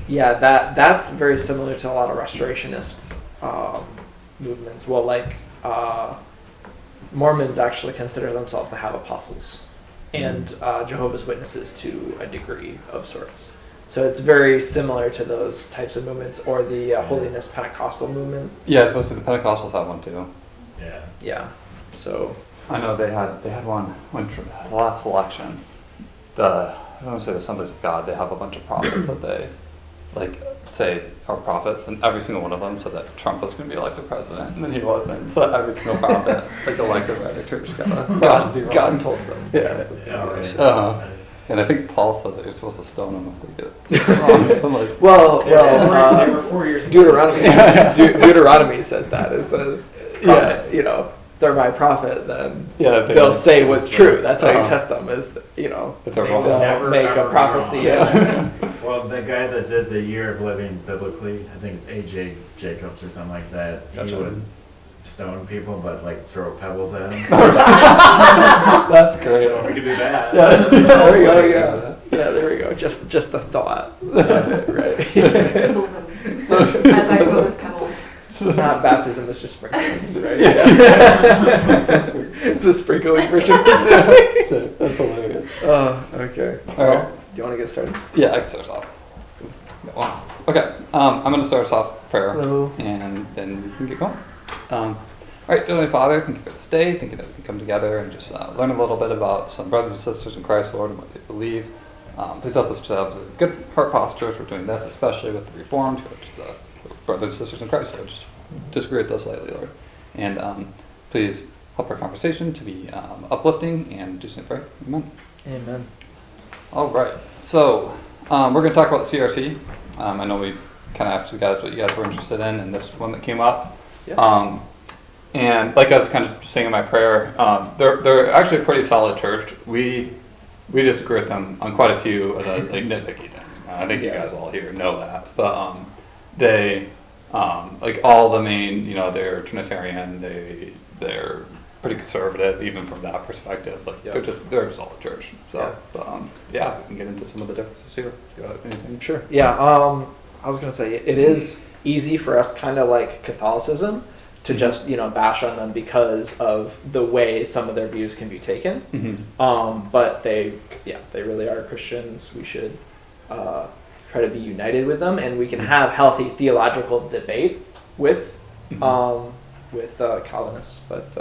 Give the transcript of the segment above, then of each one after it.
Yeah, that's very similar to a lot of restorationist movements. Well, like Mormons actually consider themselves to have apostles, and Jehovah's Witnesses to a degree of sorts. So it's very similar to those types of movements, or the Holiness Pentecostal movement. Yeah, I was supposed to the Pentecostals have one too. Yeah. Yeah. So I know they had one when the last election. I don't want to say the Assemblies of God. They have a bunch of prophets that they say are prophets, and every single one of them said that Trump was going to be elected president, and then he wasn't. So every single prophet elected by the church God told them. Yeah. And I think Paul says that you're supposed to stone them if they get it wrong. So well, they were 4 years. Deuteronomy says that. It says, they're my prophet, then they'll say what's true. That's how you test them, is, they'll make a prophecy. Well, the guy that did the Year of Living Biblically, I think it's A.J. Jacobs or something like that, he would stone people, but throw pebbles at them. That's great. So we could do that. There we go, yeah, there we go. Just a thought. Right. Symbolism. As I pose pebble. It's not baptism, it's just sprinkling, right? It's a sprinkling version. That's hilarious. Oh, okay. All right. Do you want to get started? Yeah, I can start us off. Okay, I'm going to start us off with prayer, Hello. and then we can get going. All right, dear Heavenly Father, thank you for this day. Thank you that we can come together and just learn a little bit about some brothers and sisters in Christ, Lord, and what they believe. Please help us to have a good heart posture as we're doing this, especially with the Reformed, who are just brothers and sisters in Christ, Lord. Just disagree with us lightly, Lord. And please help our conversation to be uplifting, and do something right. Amen. Amen. All right, so we're going to talk about CRC. I know we kind of asked you guys what you guys were interested in, and this one that came up. Yeah. And like I was kind of saying in my prayer, they're actually a pretty solid church. We disagree with them on quite a few of the nitpicky things. I think you guys all here know that, but they all the main, they're Trinitarian. They're pretty conservative, even from that perspective. They're a solid church. So, we can get into some of the differences here. Do you have anything? Sure. Yeah. I was gonna say it is easy for us, kind of like Catholicism, to just bash on them because of the way some of their views can be taken. Mm-hmm. But they really are Christians. We should try to be united with them, and we can have healthy theological debate with Calvinists. But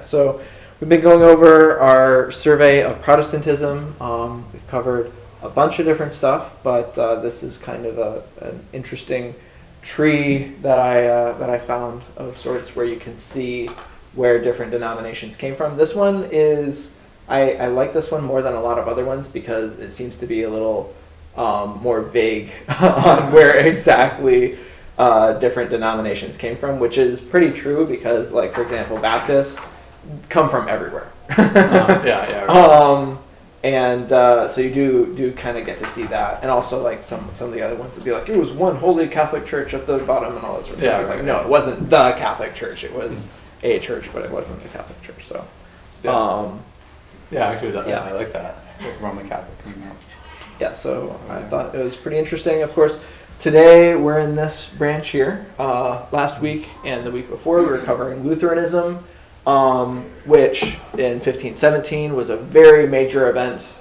so we've been going over our survey of Protestantism. We've covered a bunch of different stuff, but this is kind of an interesting tree that I found of sorts, where you can see where different denominations came from. This one is, I like this one more than a lot of other ones because it seems to be a little more vague on where exactly different denominations came from, which is pretty true because, for example, Baptists come from everywhere. Right. And so you do kind of get to see that, and also some of the other ones would be like, it was one holy Catholic church at the bottom and all that sort of stuff. It's no, it wasn't the Catholic Church. It was a church, but it wasn't the Catholic Church. So, actually, I like that. Roman Catholic coming out. Yeah, so I thought it was pretty interesting. Of course, today we're in this branch here. Last week and the week before we were covering Lutheranism, which in 1517 was a very major event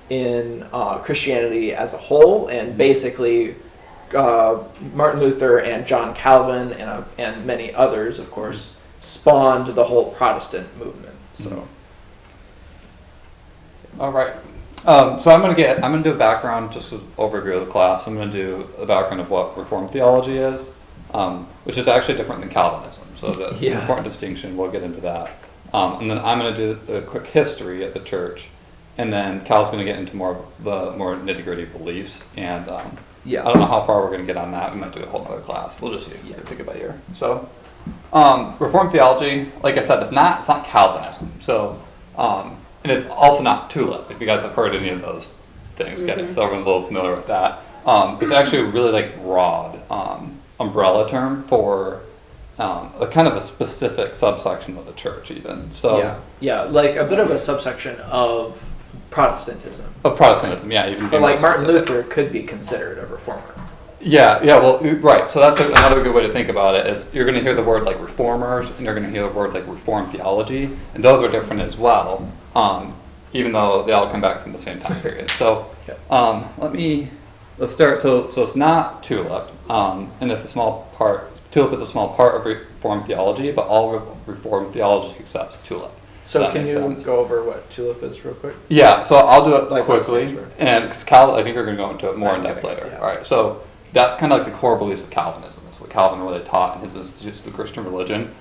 in Christianity as a whole, and basically Martin Luther and John Calvin and many others, of course, spawned the whole Protestant movement. So, all right. So I'm gonna do a background, just an overview of the class. I'm gonna do a background of what Reformed theology is, which is actually different than Calvinism. So that's an important distinction. We'll get into that. And then I'm gonna do a quick history of the church, and then Cal's gonna get into the more nitty-gritty beliefs. And I don't know how far we're gonna get on that. We might do a whole other class. We'll just see. Take it by ear. So, Reformed theology, like I said, it's not Calvinism. So. And it's also not tulip, if you guys have heard any of those things. So everyone's a little familiar with that. It's actually a really broad umbrella term for a kind of a specific subsection of the church even. So like a bit of a subsection of Protestantism. Of Protestantism, yeah. Even But being like more Martin specific. Luther could be considered a reformer. Yeah, well, right. So that's another good way to think about it is you're going to hear the word like reformers and you're going to hear the word like reformed theology, and those are different as well, even though they all come back from the same time period. So let's start. So it's not tulip, and it's a small part. Tulip is a small part of Reformed theology, but all Reformed theology accepts tulip. So can you go over what tulip is real quick? Yeah, so I'll do it Like quickly, what's and because Cal, I think we're going to go into it more in depth Okay, later. yeah. All right, so that's kind of like the core beliefs of Calvinism. It's what Calvin really taught in his Institutes of the Christian Religion,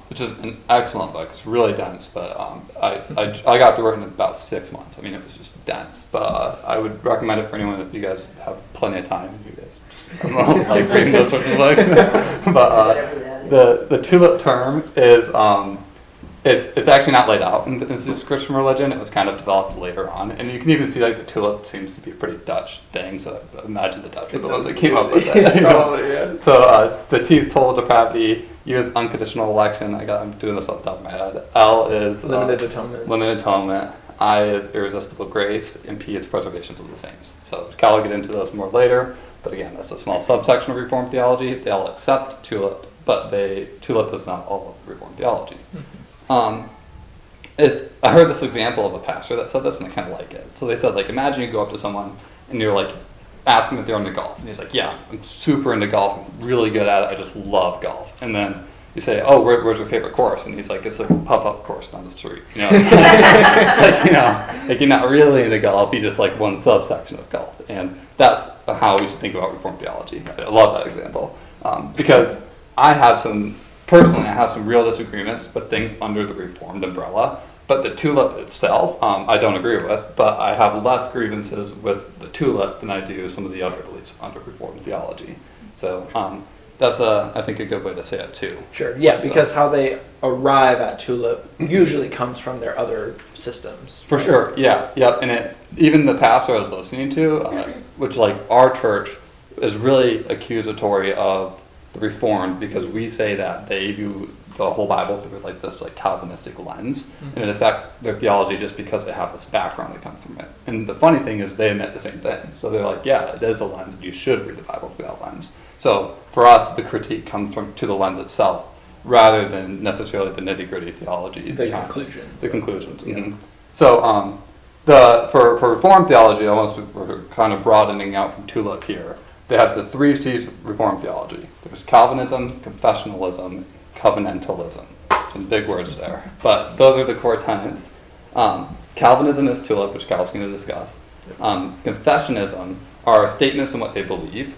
which is an excellent book. It's really dense, but I got through it in about 6 months. I mean, it was just dense, but I would recommend it for anyone if you guys have plenty of time. You guys I don't know, like reading those sorts of books. But the tulip term is it's actually not laid out in this Christian religion. It was kind of developed later on, and you can even see like the tulip seems to be a pretty Dutch thing. So I imagine the Dutch were the ones that came up with it. You know? Probably, yeah. So the T is total depravity. U is unconditional election. I'm doing this off the top of my head. L is Limited atonement. Limited atonement. I is irresistible grace, and P is preservations of the saints. So Cal will get into those more later. But again, that's a small subsection of Reformed theology. They all accept tulip, but tulip is not all of Reformed theology. I heard this example of a pastor that said this, and I kind of like it. So they said, like, imagine you go up to someone and you're like, ask him if they're into golf, and he's like, yeah, I'm super into golf, I'm really good at it, I just love golf. And then you say, oh, where's your favorite course? And he's like, it's like a pop-up course down the street. You know, like you're not really into golf, you just like one subsection of golf. And that's how we should think about Reformed theology. I love that example because I have some real disagreements with things under the Reformed umbrella, but the tulip itself, I don't agree with, but I have less grievances with the tulip than I do some of the other beliefs under Reformed theology. So that's, I think, a good way to say it too. Sure, yeah, because how they arrive at tulip usually comes from their other systems. For sure, yeah, and even the pastor I was listening to, which like our church is really accusatory of the Reformed because we say that they view the whole Bible through like this like Calvinistic lens, and it affects their theology just because they have this background that comes from it. And the funny thing is they admit the same thing. So they're like, yeah, it is a lens, but you should read the Bible through that lens. So for us, the critique comes to the lens itself rather than necessarily the nitty-gritty theology. The conclusions. The conclusions. Mm-hmm. So for Reformed theology, we're kind of broadening out from tulip here. They have the 3 C's of Reformed theology. There's Calvinism, confessionalism, covenantalism. Some big words there. But those are the core tenets. Calvinism is tulip, which Cal's going to discuss. Confessionism are statements on what they believe.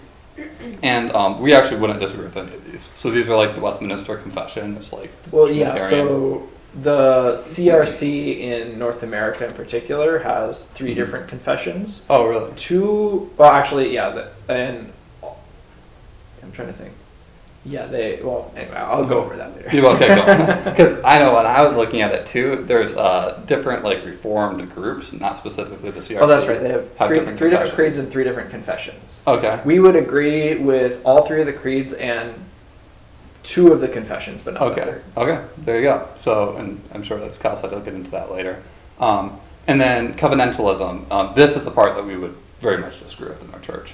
And we actually wouldn't disagree with any of these. So these are like the Westminster Confession. It's like so the CRC in North America in particular has 3 different confessions. Oh, really? 2, well, actually, yeah, and I'm trying to think. Yeah, anyway, I'll go over that later. Okay, go. Because I know when I was looking at it too, there's different like Reformed groups, not specifically the CRC. Oh, that's right. They have three different creeds and 3 different confessions. Okay. We would agree with all 3 of the creeds and 2 of the confessions, but not the 3rd. Okay, there you go. So, and I'm sure that Cal said he'll get into that later. And then covenantalism. This is the part that we would very much disagree with in our church.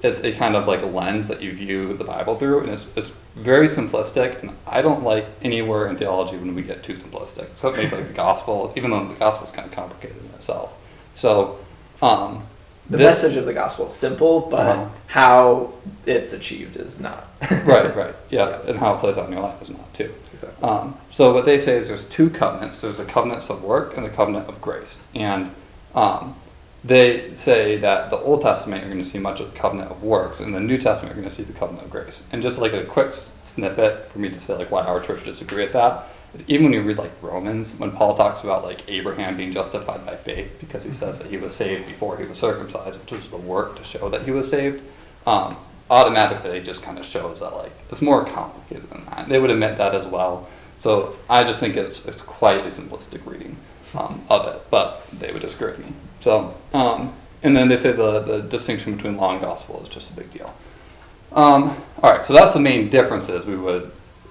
It's a kind of like a lens that you view the Bible through, and it's very simplistic, and I don't like anywhere in theology when we get too simplistic. So maybe like the gospel, even though the gospel is kind of complicated in itself. So the message of the gospel is simple, but how it's achieved is not. right, yeah, and how it plays out in your life is not too. Exactly. So what they say is there's 2 covenants. There's the covenants of work and the covenant of grace, and they say that the Old Testament you're going to see much of the covenant of works, and the New Testament you're going to see the covenant of grace. And just like a quick snippet for me to say like why our church disagree with that is even when you read like Romans, when Paul talks about like Abraham being justified by faith because he says that he was saved before he was circumcised, which is the work to show that he was saved, automatically it just kind of shows that like it's more complicated than that. They would admit that as well. So I just think it's quite a simplistic reading of it, but they would disagree with me. So, and then they say the distinction between law and gospel is just a big deal. All right, so that's the main differences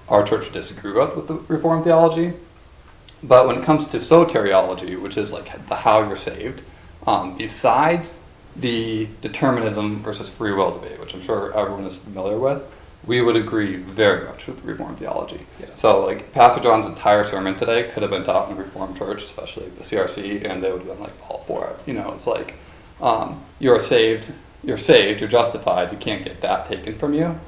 our church disagree with the Reformed theology. But when it comes to soteriology, which is like the how you're saved, besides the determinism versus free will debate, which I'm sure everyone is familiar with, we would agree very much with Reformed theology. Yeah. So like Pastor John's entire sermon today could have been taught in a Reformed church, especially the CRC, and they would have been like all for it. You know, it's like you're saved, you're justified, you can't get that taken from you.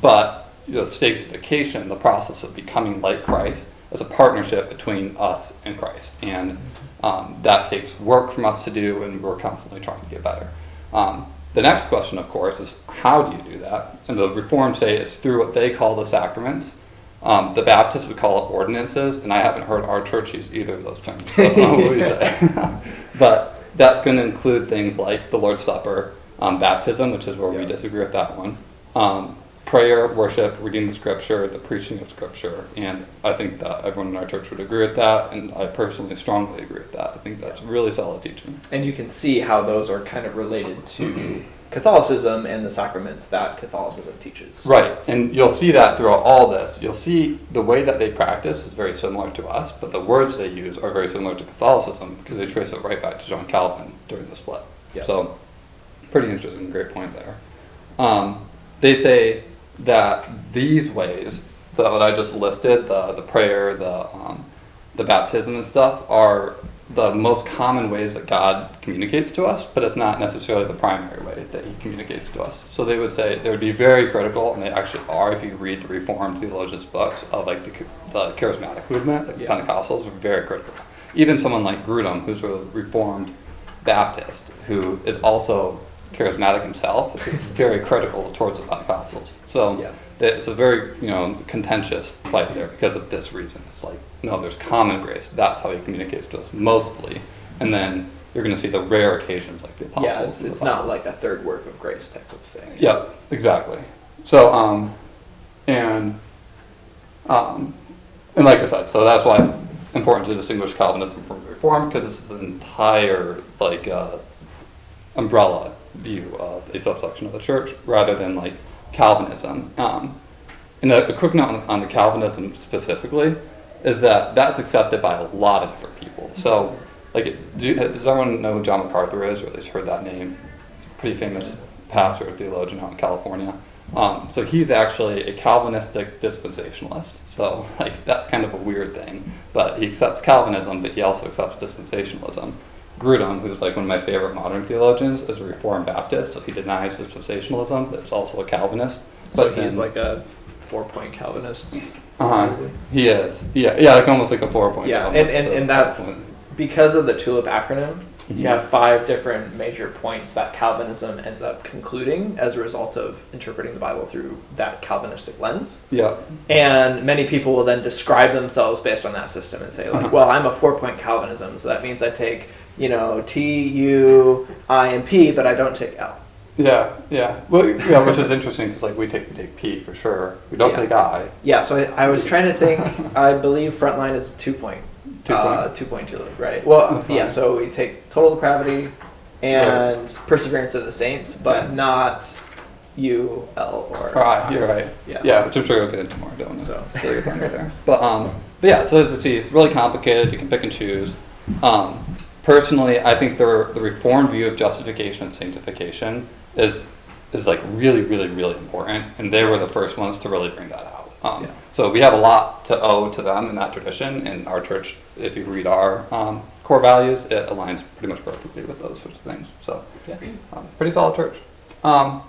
But the sanctification, the process of becoming like Christ, is a partnership between us and Christ. And that takes work from us to do, and we're constantly trying to get better. The next question, of course, is how do you do that? And the Reformed say it's through what they call the sacraments. The Baptists would call it ordinances, and I haven't heard our church use either of those terms. So I don't know what we'd say. But that's going to include things like the Lord's Supper, baptism, which is where we disagree with that one, prayer, worship, reading the Scripture, the preaching of Scripture, and I think that everyone in our church would agree with that, and I personally strongly agree with that. I think that's really solid teaching. And you can see how those are kind of related to Catholicism and the sacraments that Catholicism teaches. Right, and you'll see that throughout all this. You'll see the way that they practice is very similar to us, but the words they use are very similar to Catholicism because they trace it right back to John Calvin during the split. Yep. So, pretty interesting, great point there. They say that these ways, that what I just listed, the prayer, the baptism and stuff, are the most common ways that God communicates to us, but it's not necessarily the primary way that he communicates to us. So they would say, they would be very critical, and they actually are if you read the Reformed theologians' books of like the charismatic movement, like the Pentecostals are very critical. Even someone like Grudem, who's a Reformed Baptist, who is also charismatic himself, is very critical towards the Pentecostals. So it's a very contentious fight there because of this reason. It's like, no, there's common grace. That's how he communicates to us mostly. And then you're going to see the rare occasions like the apostles. Yeah, it's not like a third work of grace type of thing. Yeah, exactly. So, and like I said, so that's why it's important to distinguish Calvinism from Reform, because this is an entire umbrella view of a subsection of the church rather than like Calvinism. And a quick note on the Calvinism specifically is that that's accepted by a lot of different people. So, like, does everyone know who John MacArthur is, or at least heard that name? Pretty famous pastor, theologian out in California. So he's actually a Calvinistic dispensationalist. So, like, that's kind of a weird thing. But he accepts Calvinism, but he also accepts dispensationalism. Grudem, who's like one of my favorite modern theologians, is a Reformed Baptist, so he denies dispensationalism, but is also a Calvinist. So he's like a 4-point Calvinist. He is. Yeah, like almost like a 4-point Calvinist. And that's because of the TULIP acronym. You have 5 different major points that Calvinism ends up concluding as a result of interpreting the Bible through that Calvinistic lens. Yeah. And many people will then describe themselves based on that system and say, like, well, I'm a 4-point Calvinism, so that means I take, T, U, I, and P, but I don't take L. Yeah. Well, yeah, which is interesting because like we take P for sure. We don't take I. Yeah. So I was trying to think. I believe Frontline is 2-point. 2-point TULIP, right? Well, yeah. So we take total depravity and perseverance of the saints, but not U, L, or I. You're right. Yeah, which I'm sure you'll get into more, don't you? So still your thunder there. But yeah. So as you see, it's really complicated. You can pick and choose. Personally, I think the Reformed view of justification and sanctification is like really, really, really important, and they were the first ones to really bring that out. So we have a lot to owe to them in that tradition. In our church, if you read our core values, it aligns pretty much perfectly with those sorts of things. So, pretty solid church. All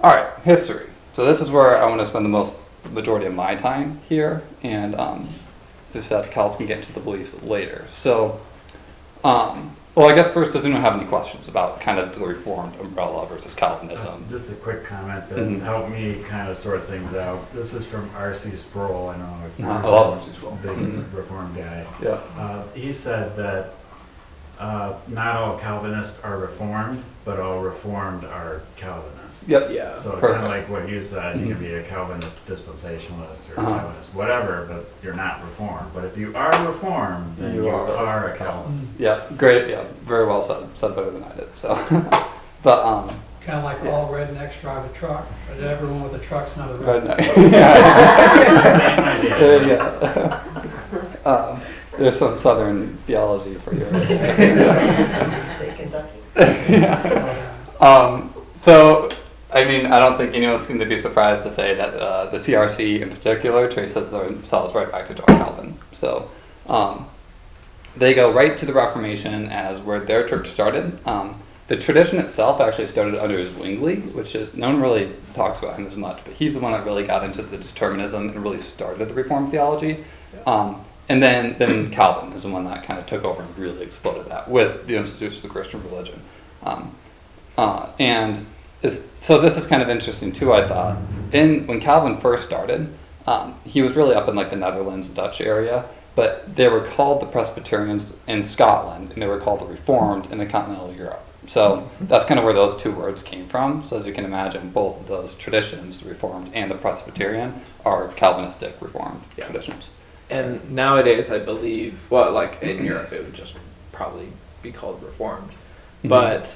right, history. So this is where I want to spend the majority of my time here, and just that Cal can get into the beliefs later. So. Well, I guess first, does anyone have any questions about kind of the Reformed umbrella versus Calvinism? Just a quick comment that helped me kind of sort things out. This is from R.C. Sproul. I know if I love R.C. Sproul. Big Reformed guy. Yeah. He said that not all Calvinists are Reformed, but all Reformed are Calvinists. Yep. Yeah. So kind of like what you said, you can be a Calvinist dispensationalist or Calvinist whatever, but you're not Reformed. But if you are Reformed, then you are a Calvinist. Yeah, great. Yeah, very well said. Said better than I did. So, but kind of like all rednecks drive a truck, but everyone with a truck's not a redneck. redneck. Same idea. Yeah. There's some Southern theology for you. Say Kentucky. Yeah. So, I mean, I don't think anyone's going to be surprised to say that the CRC in particular traces themselves right back to John Calvin. So, they go right to the Reformation as where their church started. The tradition itself actually started under Zwingli, which is, no one really talks about him as much, but he's the one that really got into the determinism and really started the Reformed theology. And then Calvin is the one that kind of took over and really exploded that with the institutes of the Christian religion. So this is kind of interesting too, I thought. When Calvin first started, he was really up in like the Netherlands, Dutch area, but they were called the Presbyterians in Scotland, and they were called the Reformed in the continental Europe. So that's kind of where those two words came from. So as you can imagine, both of those traditions, the Reformed and the Presbyterian, are Calvinistic Reformed traditions. And nowadays, I believe, well, like in Europe, it would just probably be called Reformed. But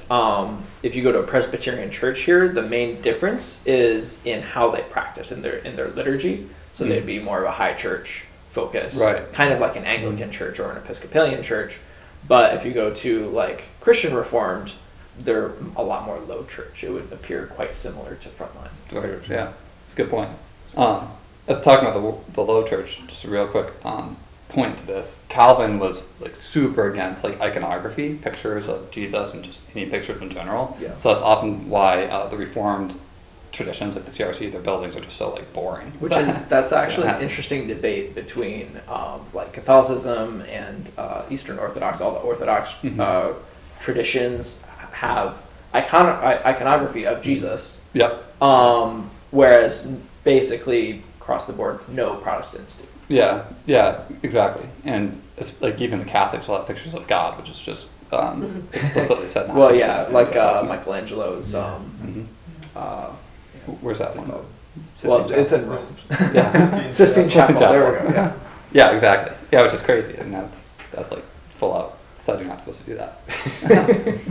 if you go to a Presbyterian church here, the main difference is in how they practice in their liturgy. So they'd be more of a high church focus, Right. kind of like an Anglican church or an Episcopalian church. But if you go to like Christian Reformed, they're a lot more low church. It would appear quite similar to Frontline. Yeah, that's a good point. Let's talk about the low church. Just a real quick point to this. Calvin was like super against like iconography, pictures of Jesus, and just any pictures in general. Yeah. So that's often why the Reformed traditions like the CRC, their buildings are just so like boring. That's actually an interesting debate between like Catholicism and Eastern Orthodox. All the Orthodox traditions have iconography of Jesus. Yep. Whereas basically across the board, no Protestants do. Yeah, exactly. And it's like even the Catholics will have pictures of God, which is just explicitly said. Not Well, to yeah, be like Catholic. Michelangelo's. Where's that one? Well, it's in Rome. Yeah. Sistine Chapel. Chapel. There we go. Yeah. Yeah, exactly. Yeah, which is crazy, and that's like full out said you're not supposed to do that.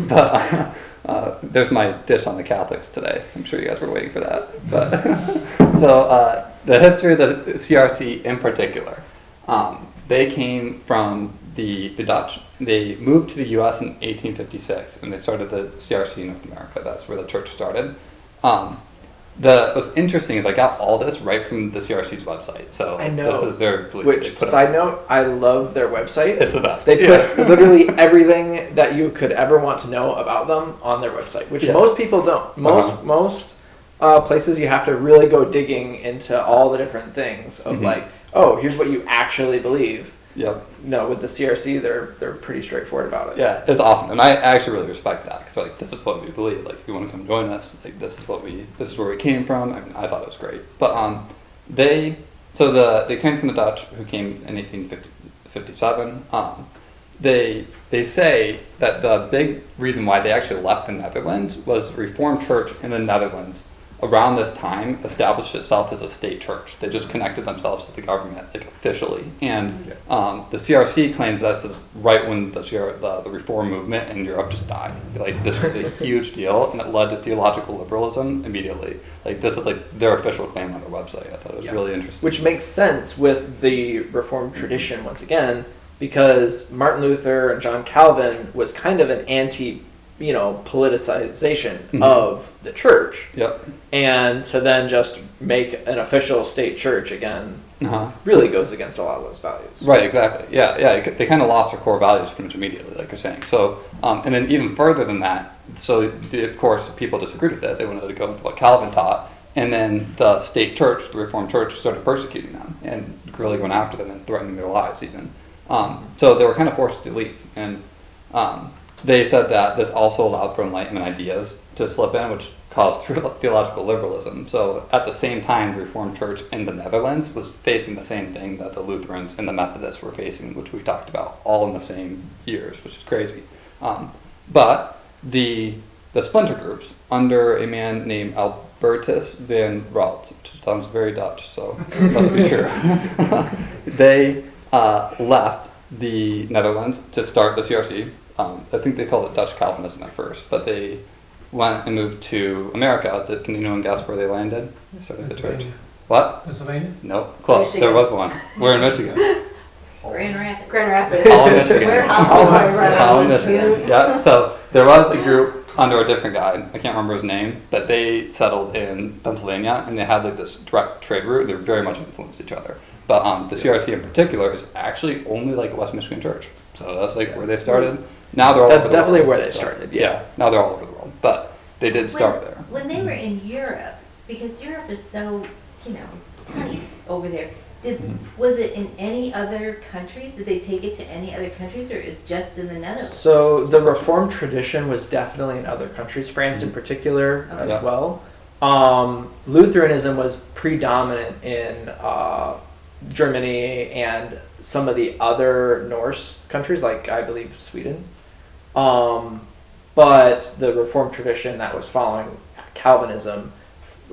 But there's my dish on the Catholics today. I'm sure you guys were waiting for that. But so the history of the CRC in particular, they came from the Dutch. They moved to the U.S. in 1856, and they started the CRC in North America. That's where the church started. What's interesting is I got all this right from the CRC's website. So I know. this is their beliefs. Which, They put side note, I love their website. It's the best. They put literally everything that you could ever want to know about them on their website, which most people don't. Most places you have to really go digging into all the different things of like, oh, here's what you actually believe. Yep. No, with the CRC, they're pretty straightforward about it. Yeah, it's awesome, and I actually really respect that because like this is what we believe. Like, if you want to come join us, like this is where we came from. I mean, I thought it was great. But they came from the Dutch, who came in 1857. They say that the big reason why they actually left the Netherlands was the Reformed Church in the Netherlands around this time established itself as a state church. They just connected themselves to the government like officially, and the CRC claims this is right when the Reform movement in Europe just died. Like, this was a huge deal, and it led to theological liberalism immediately. Like, this is like their official claim on their website. I thought it was really interesting. Which makes sense with the Reformed tradition once again, because Martin Luther and John Calvin was kind of an politicization of the church. Yep. And to then just make an official state church again really goes against a lot of those values. Right, exactly. Yeah. They kind of lost their core values pretty much immediately, like you're saying. So, and then even further than that, so of course people disagreed with it. They wanted to go with what Calvin taught. And then the state church, the Reformed Church, started persecuting them and really going after them and threatening their lives even. So they were kind of forced to leave. And they said that this also allowed for Enlightenment ideas to slip in, which caused theological liberalism. So at the same time, the Reformed Church in the Netherlands was facing the same thing that the Lutherans and the Methodists were facing, which we talked about, all in the same years, which is crazy. But the splinter groups under a man named Albertus van Ralt, which sounds very Dutch, so it must be true. They left the Netherlands to start the CRC. I think they called it Dutch Calvinism at first, but they went and moved to America. Can anyone guess where they landed? They started the church. What? Pennsylvania? Nope. Close. Michigan. There was one. We're in Michigan. Grand Rapids. Grand Rapids. Holland, Michigan. We're Holland. Holland, Michigan. Yeah. So there was a group under a different guy. I can't remember his name, but they settled in Pennsylvania, and they had like this direct trade route. They very much influenced each other. But the CRC in particular is actually only like a West Michigan church. So that's like where they started. Now they're all That's over the definitely world. where they So, started. yeah. Now they're all over the world, but they did start there. When they were in Europe, because Europe is so, tiny over there, was it in any other countries? Did they take it to any other countries, or is just in the Netherlands? So the Reformed tradition was definitely in other countries, France in particular as Yeah. well. Lutheranism was predominant in Germany and some of the other Norse countries, like I believe Sweden. But the Reformed tradition that was following Calvinism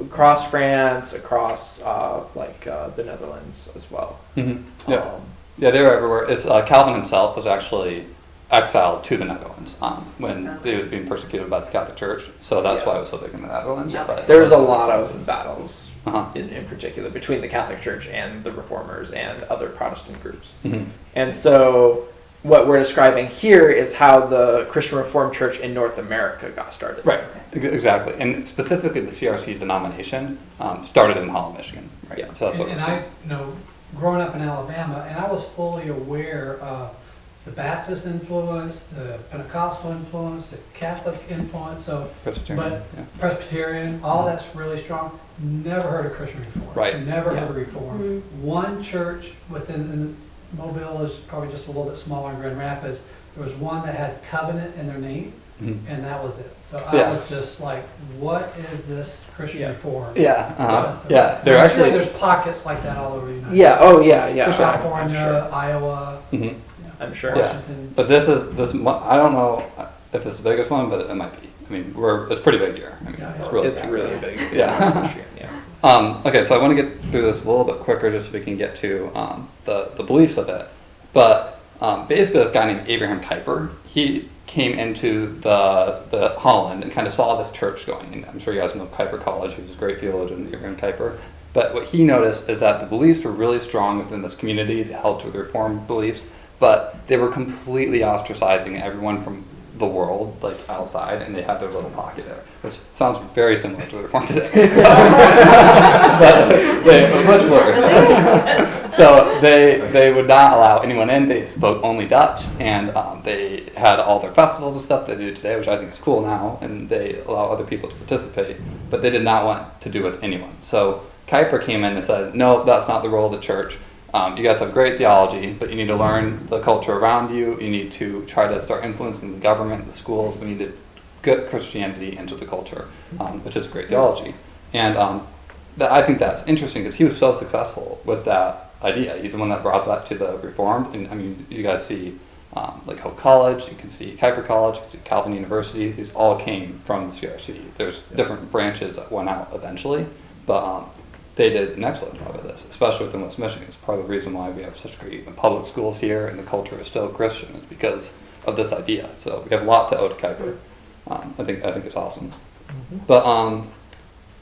across France, across the Netherlands as well. Mm-hmm. Yeah. Yeah, they were everywhere. Calvin himself was actually exiled to the Netherlands when he was being persecuted by the Catholic Church. So that's why it was so big in the Netherlands. Yeah. But There's a lot of battles Uh-huh. in particular between the Catholic Church and the Reformers and other Protestant groups. Mhm. And so what we're describing here is how the Christian Reformed Church in North America got started. Right, exactly. And specifically the CRC denomination started in Holland, Michigan. Right. Yeah. So that's what And we're I, saying. growing up in Alabama, and I was fully aware of the Baptist influence, the Pentecostal influence, the Catholic influence, so Presbyterian. but Yeah. Presbyterian, all that's really strong. Never heard of Christian Reform. Right. Never Yeah. heard of Reform. One church within Mobile is probably just a little bit smaller in Grand Rapids. There was one that had covenant in their name, Mhm. and that was it. So Yeah. I was just like, what is this Christian Yeah. Reform? Yeah. Uh-huh. So Yeah. They're I'm actually. sure there's pockets like that all over the United Yeah. States. Oh, yeah. Yeah. For sure. California, Iowa, Mhm. I'm sure. Yeah. Washington. But this. I don't know if it's the biggest one, but it might be. I mean, it's pretty big here. I mean, Yeah, it's really It's big. really big. Yeah. Yeah. Okay, so I want to get through this a little bit quicker just so we can get to the beliefs of it. But basically, this guy named Abraham Kuyper, he came into the Holland and kind of saw this church going. And I'm sure you guys know of Kuyper College. He was a great theologian, Abraham Kuyper. But what he noticed is that the beliefs were really strong within this community. They held to the Reformed beliefs, but they were completely ostracizing everyone from the world, like outside, and they had their little pocket there, which sounds very similar to the Reformed today. But they much worse. So they would not allow anyone in. They spoke only Dutch, and they had all their festivals and stuff they do today, which I think is cool now, and they allow other people to participate, but they did not want to do with anyone. So Kuyper came in and said, no, that's not the role of the church. You guys have great theology, but you need to learn the culture around you. You need to try to start influencing the government, the schools. We need to get Christianity into the culture, which is great theology. And I think that's interesting because he was so successful with that idea. He's the one that brought that to the Reformed. And I mean, you guys see like Hope College, you can see Kuyper College, you can see Calvin University. These all came from the CRC. There's different branches that went out eventually, but they did an excellent job of this, especially within West Michigan. It's part of the reason why we have such great public schools here and the culture is still Christian is because of this idea. So we have a lot to owe to Kuyper. I think it's awesome. But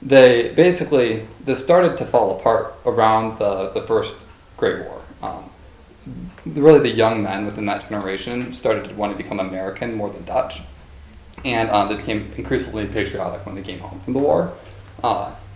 this started to fall apart around the First Great War. Really, the young men within that generation started to want to become American more than Dutch, and they became increasingly patriotic when they came home from the war.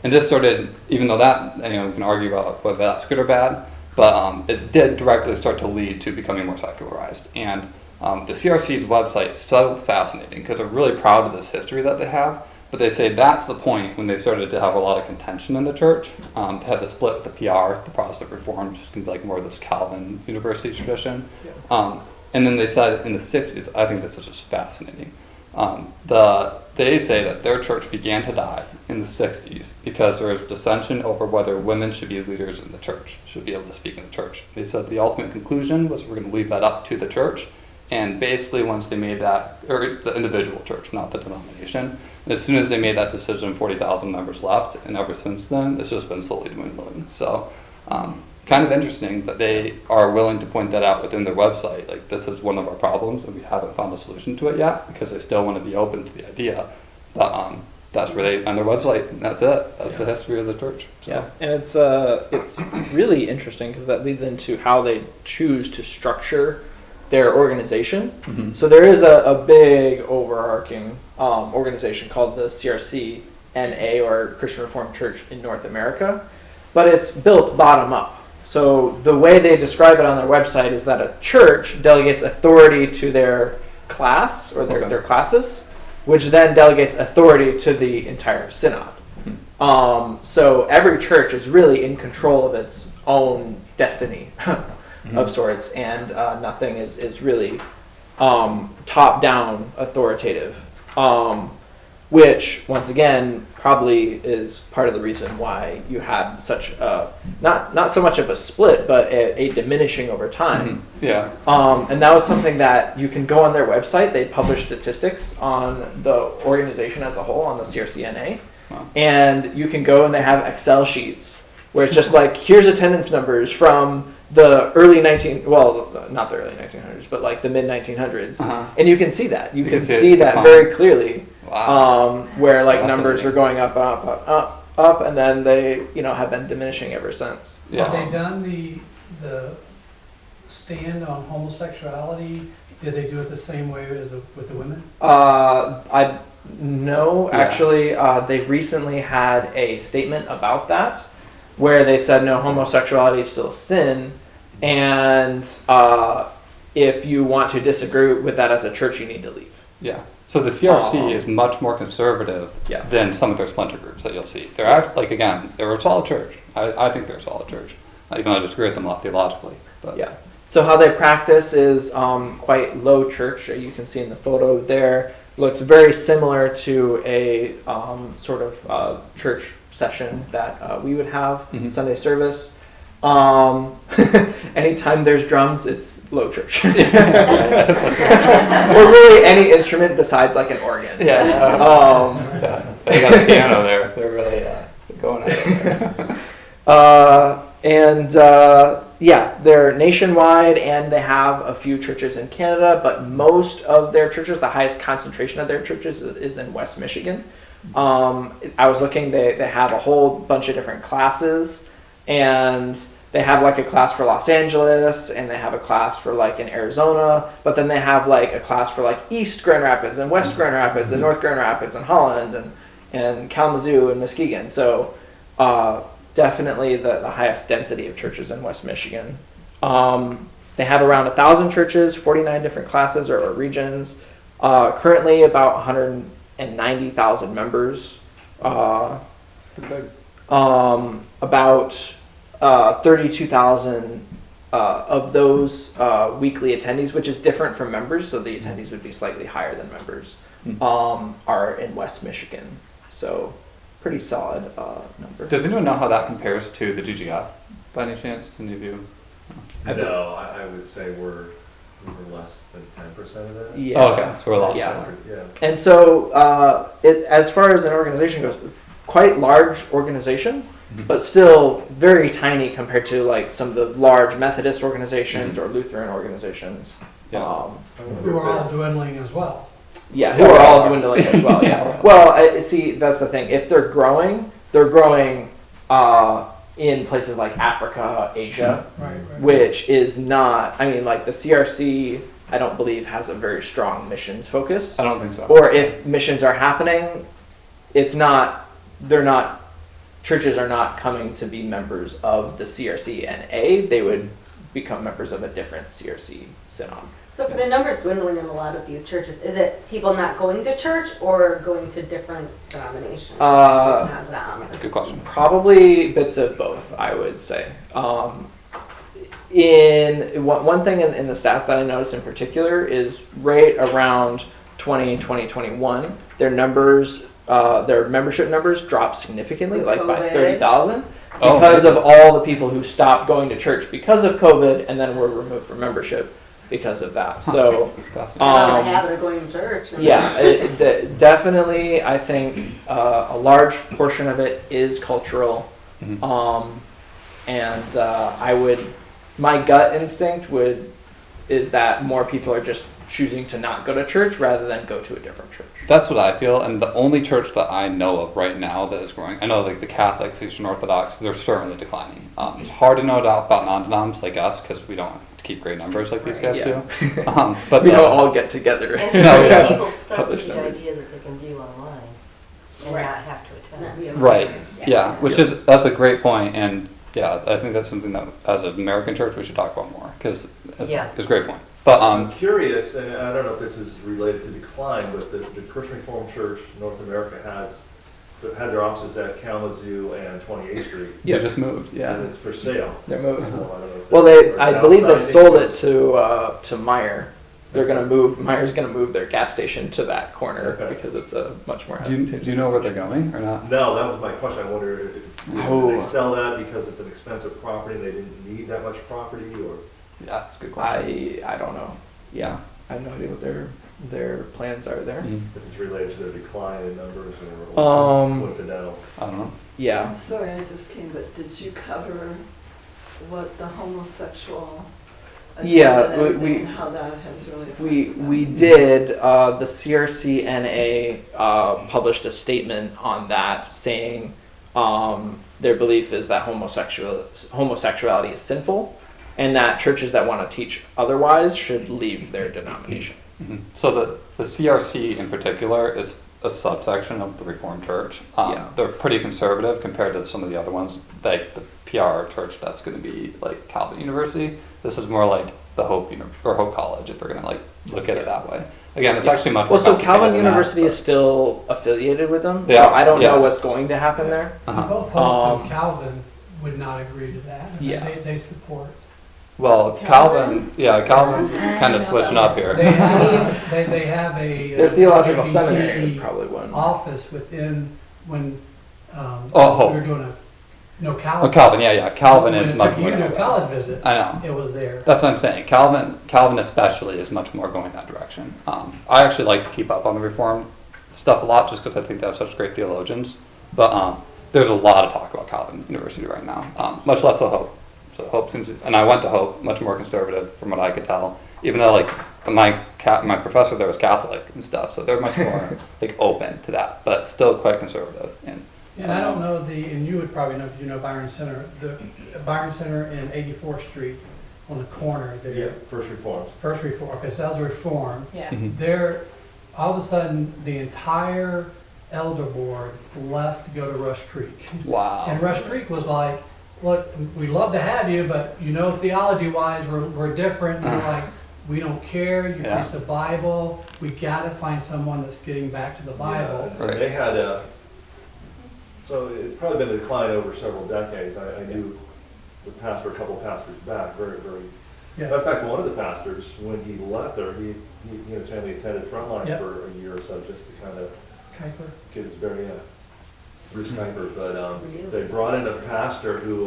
And this started, even though that, we can argue about whether that's good or bad, but it did directly start to lead to becoming more secularized. And the CRC's website is so fascinating because they're really proud of this history that they have, but they say that's the point when they started to have a lot of contention in the church. They had the split with the PR, the Protestant Reformed, which is going to be like more of this Calvin University tradition. And then they said in the 60s, I think this is just fascinating. They say that their church began to die in the 60s because there was dissension over whether women should be leaders in the church, should be able to speak in the church. They said the ultimate conclusion was we're going to leave that up to the church. And basically once they made that, or the individual church, not the denomination, as soon as they made that decision, 40,000 members left. And ever since then, it's just been slowly dwindling. So kind of interesting that they are willing to point that out within their website. Like, this is one of our problems, and we haven't found a solution to it yet because they still want to be open to the idea. But that's where they, on their website, and that's it. That's the history of the church. So. Yeah, and it's really interesting because that leads into how they choose to structure their organization. Mhm. So there is a big overarching organization called the CRC-NA, or Christian Reformed Church in North America, but it's built bottom up. So the way they describe it on their website is that a church delegates authority to their class or their classes, which then delegates authority to the entire synod. So every church is really in control of its own destiny of sorts, and nothing is really top-down authoritative, which, once again, probably is part of the reason why you had such not so much of a split, but a diminishing over time. Yeah. And that was something that you can go on their website. They publish statistics on the organization as a whole, on the CRCNA. Wow. And you can go and they have Excel sheets where it's just like, here's attendance numbers from the not the early 1900s, but like the mid 1900s. Uh-huh. And you can see that. You can see see it that decline. very clearly. Wow. Where like numbers Fascinating. are going up, and then they, have been diminishing ever since. Yeah. Have they done the stand on homosexuality? Did they do it the same way as with the women? No, Yeah. actually, they recently had a statement about that, where they said no, homosexuality is still a sin, and if you want to disagree with that as a church, you need to leave. Yeah. So the CRC is much more conservative Yeah. than some of their splinter groups that you'll see. They're they're a solid church. I think they're a solid church, even though I disagree with them theologically. But Yeah. So how they practice is quite low church. You can see in the photo there. Looks very similar to a sort of church session that we would have Sunday service. Anytime there's drums, it's low church. Or really any instrument besides like an organ. yeah, they got a piano there. They're really going at it there. They're nationwide, and they have a few churches in Canada, but most of their churches, the highest concentration of their churches is in West Michigan. I was looking, they have a whole bunch of different classes, and they have like a class for Los Angeles, and they have a class for like in Arizona, but then they have like a class for like East Grand Rapids and West Grand Rapids and North Grand Rapids and Holland and Kalamazoo and Muskegon. So definitely the highest density of churches in West Michigan. They have around 1,000 churches, 49 different classes or regions. Currently about 190,000 members. About 32,000 of those weekly attendees, which is different from members, so the attendees would be slightly higher than members, are in West Michigan. So pretty solid number. Does anyone know how that compares to the GGF by any chance? Any of you? No, I would say we're less than 10% of that. Yeah. Oh, okay, so we're a lot. Yeah. Yeah. And so as far as an organization goes, quite large organization, but still very tiny compared to like some of the large Methodist organizations or Lutheran organizations. Yeah. Who are all dwindling as well. Yeah, who are all dwindling as well. Yeah. Well, see, that's the thing. If they're growing in places like Africa, Asia, Right. which is not. I mean, like the CRC, I don't believe has a very strong missions focus. I don't think so. Or if missions are happening, it's not. They're not. Churches are not coming to be members of the CRC-NA. They would become members of a different CRC synod. So for the numbers dwindling in a lot of these churches, is it people not going to church or going to different denominations? Good question. Probably bits of both, I would say. In one thing in the stats that I noticed in particular is right around 2021, their numbers, their membership numbers dropped significantly, With like by COVID. 30,000, Oh, because of all the people who stopped going to church because of COVID and then were removed from membership because of that. So. Fascinating. Not the habit of going to church. Yeah, definitely. I think a large portion of it is cultural, and my gut instinct is that more people are just choosing to not go to church rather than go to a different church. That's what I feel, and the only church that I know of right now that is growing, I know like the Catholics, Eastern Orthodox, they're certainly declining. It's hard to know about non-denoms like us because we don't keep great numbers like these guys Yeah. do. But We don't all get together. And No, yeah. people stuck to Published the numbers. idea that they can view online and Right. not have to Not attend. be a- Right, Yeah. yeah, which is, that's a great point, and yeah, I think that's something that as an American church we should talk about more, because Yeah. it's a great point. But, I'm curious, and I don't know if this is related to decline, but the Christian Reformed Church North America had their offices at Kalamazoo and 28th Street. they just moved, yeah. And it's for sale. They're So moving. I don't know if Well, they're I believe they downsizing sold or- it to Meyer. They're gonna move. Meyer's gonna move their gas station to that corner Okay. because it's a much more. Do you know where they're going or not? No, that was my question. I wondered, did Oh. they sell that because it's an expensive property and they didn't need that much property, or? Yeah, that's a good question. I don't know. Yeah, I have no idea what their plans are there. Mm, If it's related to their decline in numbers or coincidental. I don't know. Yeah. I'm sorry, I just came, but did you cover what the homosexual Yeah, agenda and we- everything, and how that has really affected them? We did. The CRCNA published a statement on that saying their belief is that homosexuality is sinful, and that churches that want to teach otherwise should leave their denomination. Mhm. So the CRC in particular is a subsection of the Reformed Church. Yeah. They're pretty conservative compared to some of the other ones, like the PR church that's going to be like Calvin University. This is more like the Hope or Hope College, if we're going to like look at it that way. Again, it's actually much more Well, so complicated Calvin than that, University is but- still affiliated with them. Yeah, So I don't know yes. what's going to happen there. Uh-huh. Both Hope Um, and Calvin would not agree to that. I mean, Yeah. they support. Well, Calvin's kind of switching up here. They have a. Their theological LGBT seminary probably wouldn't. office when Oh, Hope. we were doing Oh, Calvin. Calvin, yeah. Calvin is When much took more. you to a college visit, I know. it was there. That's what I'm saying. Calvin especially is much more going that direction. I actually like to keep up on the Reform stuff a lot just because I think they have such great theologians. But there's a lot of talk about Calvin University right now, much less so Hope. So Hope seems, and I went to Hope, much more conservative from what I could tell. Even though like my professor there was Catholic and stuff, so they're much more like open to that, but still quite conservative. And I don't know and you would probably know, because you know Byron Center, the Byron Center and 84th Street on the corner there. Yeah, First Reformed. First Reform, okay, so that was Reform. Yeah. Mhm. There, all of a sudden, the entire elder board left to go to Rush Creek. Wow. And Rush Creek was like, look, we'd love to have you, but you know, theology-wise, we're different. And they're like, we don't care, you Yeah. preach the Bible, we gotta find someone that's getting back to the Bible. Yeah, and they had so it's probably been a decline over several decades. I knew the pastor, a couple pastors back, very, very. Yeah. In fact, one of the pastors, when he left there, he and his family attended Frontline Yep. for a year or so just to kind of Kuiper. get his very Bruce Kuiper. But Really? they brought in a pastor who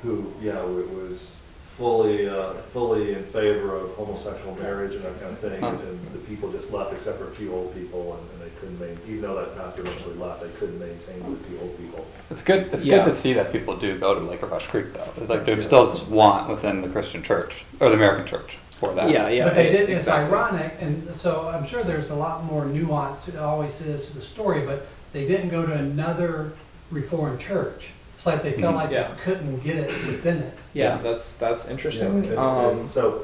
was fully in favor of homosexual marriage and that kind of thing. Huh. And the people just left except for a few old people, and they couldn't even though that pastor eventually left, they couldn't maintain with the old people. It's good. It's Yeah. good to see that people do go to like a Rush Creek though. It's like there's still this want within the Christian church or the American church for that. Yeah, yeah. But they did, it's exactly. ironic, and so I'm sure there's a lot more nuance to, always is to the story, but they didn't go to another Reformed church. It's like they felt like Yeah. they couldn't get it within it. Yeah, that's interesting. And so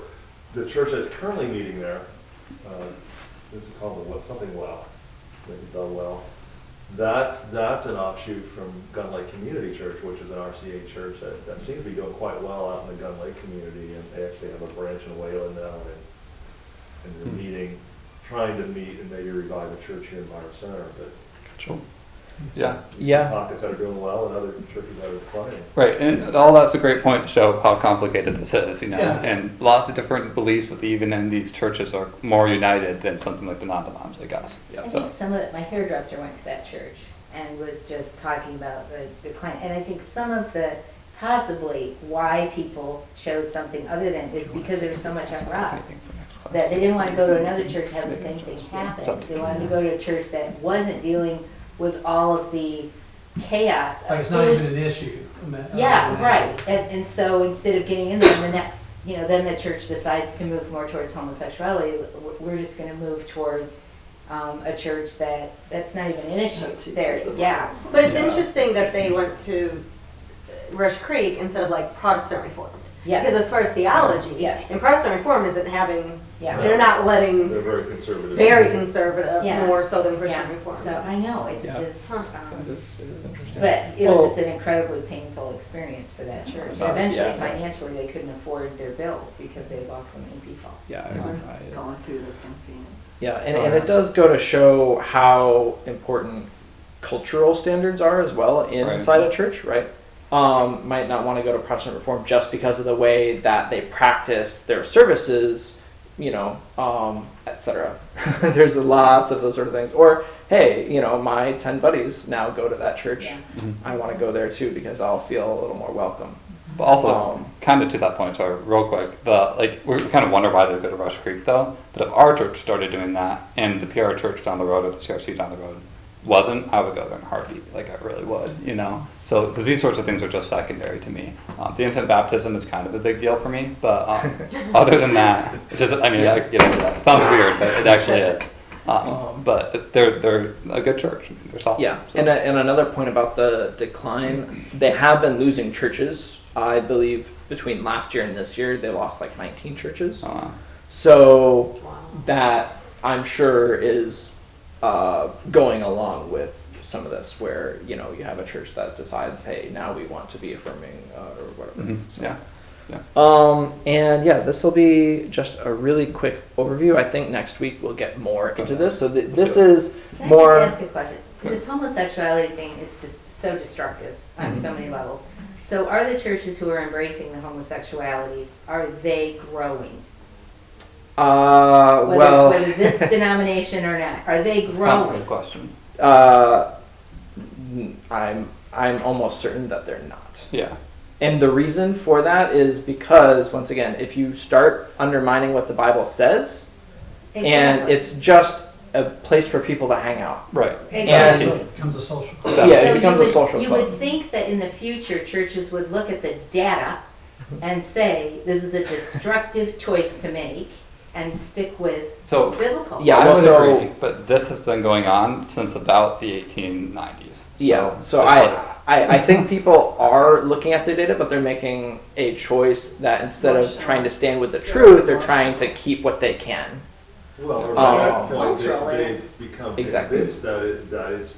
the church that's currently meeting there, it's called something Well, maybe the Well. That's an offshoot from Gun Lake Community Church, which is an RCA church that seems to be doing quite well out in the Gun Lake community, and they actually have a branch in Wayland now, and they're trying to meet and maybe revive a church here in Byron Center, but Sure. Yeah. some Yeah. pockets that are doing well and other churches that are declining. Right, and all that's a great point to show how complicated this is, you know, Yeah. and lots of different beliefs with even in these churches are more united than something like the non-denoms, I guess. I So, think some of my hairdresser went to that church and was just talking about the decline. And I think some of the, possibly why people chose something other than is because there was so much on Ross. That they didn't want to go to another church and have the same thing happen. They wanted to go to a church that wasn't dealing with all of the chaos. Like it's not even an issue. Yeah, right. And so instead of getting in there, the next then the church decides to move more towards homosexuality, we're just gonna move towards a church that's not even an That issue teaches there, the yeah. But it's interesting that they went to Rush Creek instead of like Protestant Reformed. Yes. Because as far as theology, Yes. and Protestant Reformed isn't having, Yeah. they're not letting, They're very conservative. very conservative, Yeah. more so than Yeah, Christian Reformed. so I know, it's Yeah. just, Huh. It is interesting. but it was Well- just an incredibly painful experience for that church. Yeah. Eventually, Yeah. financially, they couldn't afford their bills because they lost so many people. Yeah, Going through this in Phoenix. yeah, and it does go to show how important cultural standards are as well inside a church, right? Might not want to go to Protestant Reform just because of the way that they practice their services, etc. There's lots of those sort of things. Or, hey, my 10 buddies now go to that church. Yeah. I want to go there too because I'll feel a little more welcome. But also, kind of to that point, sorry, real quick, we kind of wonder why they go to Rush Creek though. But if our church started doing that, and the PR church down the road or the CRC down the road wasn't, I would go there in a heartbeat. Like I really would, So, because these sorts of things are just secondary to me. The infant baptism is kind of a big deal for me, but other than that, it's just, I get into that. It sounds weird, but it actually is. But they're a good church. They're solid. Yeah, So. and another point about the decline, they have been losing churches. I believe between last year and this year, they lost like 19 churches. Oh, wow. So Wow. that I'm sure is going along with some of this, where you have a church that decides, hey, now we want to be affirming or whatever. Mhm. So, Yeah. and yeah, this will be just a really quick overview. I think next week we'll get more into this. So this is Can more. I just ask a question? This homosexuality thing is just so destructive on so many levels. So are the churches who are embracing the homosexuality, are they growing? Whether this denomination or not, are they It's kind of a growing? good question. I'm almost certain that they're not. Yeah. And the reason for that is because, once again, if you start undermining what the Bible says, and Exactly. it's just a place for people to hang out. Right. Exactly. And- Becomes a social club. Yeah, So it you becomes a would- social You club. would think that in the future, churches would look at the data and say, this is a destructive choice to make, and stick with So biblical. Yeah, I well, would so- agree, but this has been going on since about the 1890s. Yeah, so it's like- I think people are looking at the data, but they're making a choice that instead of trying to stand with the truth, they're trying to keep what they can. Well, or It's cultural, they've become Exactly. convinced that it's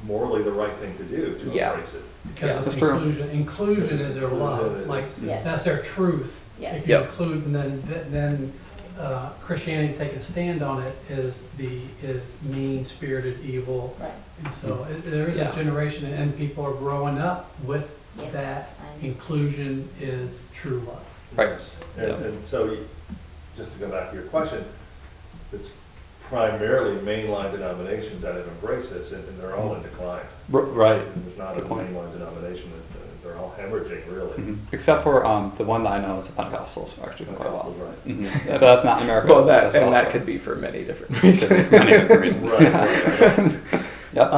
morally the right thing to do to Yeah. embrace it. Because it's That's true. inclusion. Inclusion is their love, like, Yes. that's their truth. Yes. If you Yep. include, and then Christianity taking a stand on it is mean-spirited evil. Right. And so there is Yeah. a generation, and people are growing up with Yes. that I know. inclusion is true love. Right. And, Yeah. and so, just to go back to your question, it's primarily mainline denominations that have embraced this, and they're all in decline. Right. There's not a Good point. mainline denomination, they're all hemorrhaging, really. Mhm. Except for the one that I know is the Pentecostals are actually doing quite well. Pentecostals, right. Mhm. Yeah, but that's not America. Well, that's that elsewhere. could be for many different Could be reasons. many different reasons. Right. Yep.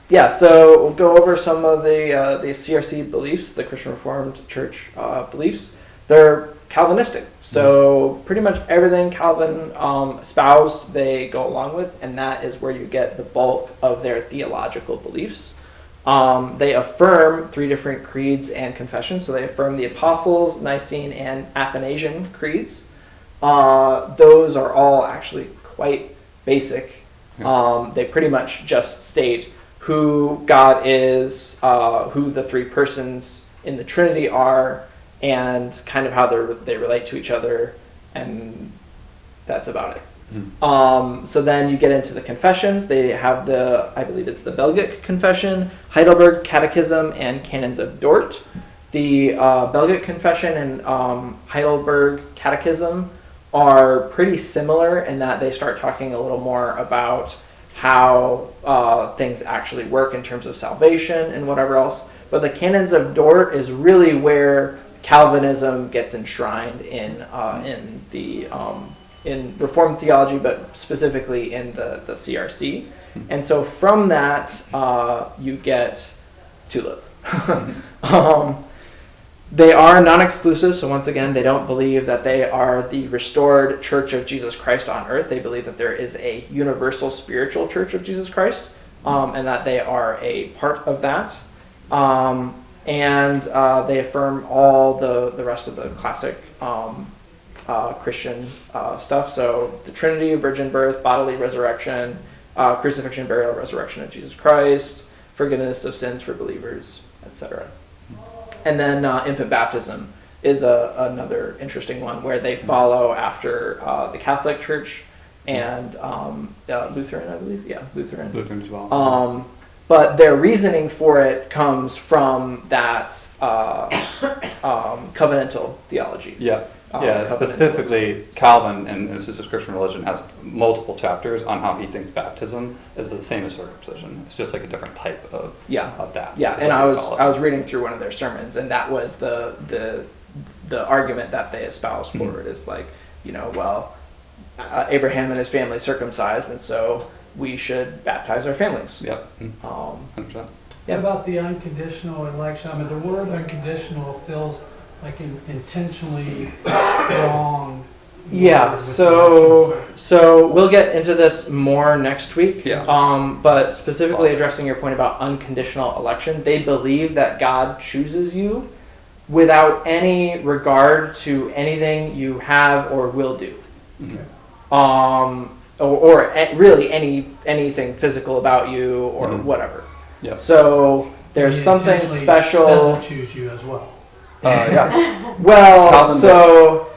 Yeah, so we'll go over some of the CRC beliefs, the Christian Reformed Church beliefs. They're Calvinistic, so pretty much everything Calvin espoused, they go along with, and that is where you get the bulk of their theological beliefs. They affirm 3 different creeds and confessions, so they affirm the Apostles', Nicene, and Athanasian creeds. Those are all actually quite basic. They pretty much just state who God is, who the 3 persons in the Trinity are, and kind of how they relate to each other, and that's about it. So then you get into the confessions. They have I believe it's the Belgic Confession, Heidelberg Catechism, and Canons of Dort. The Belgic Confession and Heidelberg Catechism are pretty similar in that they start talking a little more about how things actually work in terms of salvation and whatever else. But the Canons of Dort is really where Calvinism gets enshrined in Reformed theology, but specifically in the CRC. And so from that, you get TULIP. They are non-exclusive, so once again, they don't believe that they are the restored Church of Jesus Christ on earth. They believe that there is a universal spiritual Church of Jesus Christ, and that they are a part of that. And they affirm all the rest of the classic Christian stuff. So the Trinity, virgin birth, bodily resurrection, crucifixion, burial, resurrection of Jesus Christ, forgiveness of sins for believers, etc. And then infant baptism is another interesting one where they follow after the Catholic Church and Lutheran, I believe. Yeah, Lutheran. Lutheran as well. But their reasoning for it comes from that covenantal theology. Yeah. Yeah, specifically Calvin, and this is a Christian religion, has multiple chapters on how he thinks baptism is the same as circumcision. It's just like a different type of that. Yeah, and I was reading through one of their sermons, and that was the argument that they espoused for it is like, Abraham and his family circumcised, and so we should baptize our families. Yep. 100%. What about the unconditional election? I mean, the word unconditional feels like intentionally wrong. Yeah, so we'll get into this more next week. Yeah. But specifically addressing your point about unconditional election, they believe that God chooses you without any regard to anything you have or will do. Mm-hmm. Or really anything physical about you or whatever. Yeah. So there's he something intentionally special. Doesn't choose you as well. Yeah. Well, Calvin so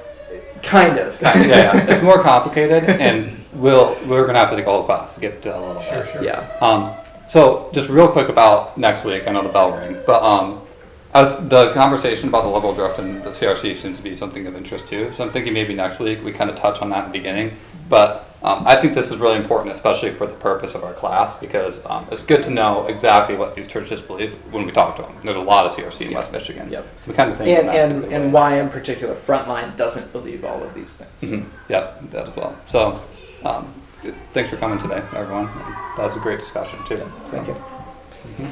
kind of. Yeah. It's more complicated, and we're gonna have to take a whole class to get to that a little bit. Sure. Yeah. So just real quick about next week. I know the bell rang, but as the conversation about the liberal drift and the CRC seems to be something of interest too. So I'm thinking maybe next week we kind of touch on that in the beginning, but. I think this is really important, especially for the purpose of our class, because it's good to know exactly what these churches believe when we talk to them. There's a lot of CRC in West Michigan. Yep. So we kind of think And why in particular Frontline doesn't believe all of these things. Mm-hmm. Yep, that as well. So thanks for coming today, everyone. That was a great discussion too. Thank you. Mm-hmm.